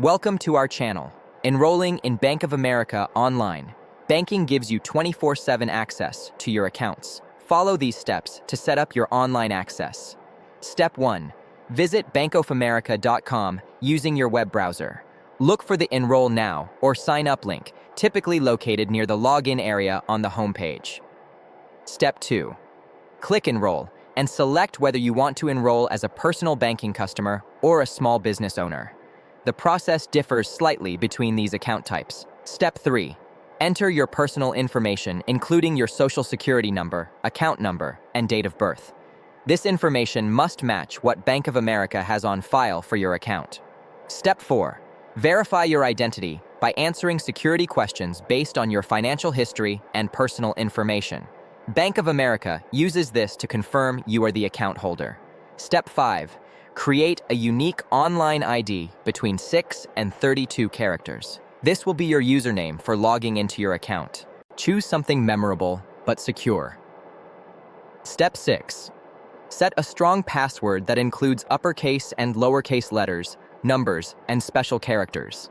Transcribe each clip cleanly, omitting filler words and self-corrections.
Welcome to our channel. Enrolling in Bank of America online. Banking gives you 24/7 access to your accounts. Follow these steps to set up your online access. Step 1. Visit bankofamerica.com using your web browser. Look for the Enroll Now or Sign Up link, typically located near the login area on the homepage. Step 2. Click Enroll and select whether you want to enroll as a personal banking customer or a small business owner. The process differs slightly between these account types. Step 3. Enter your personal information, including your social security number, account number, and date of birth. This information must match what Bank of America has on file for your account. Step 4. Verify your identity by answering security questions based on your financial history and personal information. Bank of America uses this to confirm you are the account holder. Step 5. Create a unique online ID between 6 and 32 characters. This will be your username for logging into your account. Choose something memorable but secure. Step 6. Set a strong password that includes uppercase and lowercase letters, numbers, and special characters.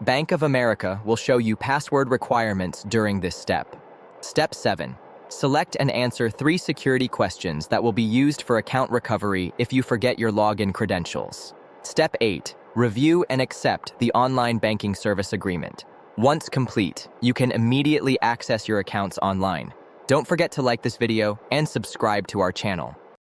Bank of America will show you password requirements during this step. Step 7. Select and answer 3 security questions that will be used for account recovery if you forget your login credentials. Step 8. Review and accept the online banking service agreement. Once complete, you can immediately access your accounts online. Don't forget to like this video and subscribe to our channel.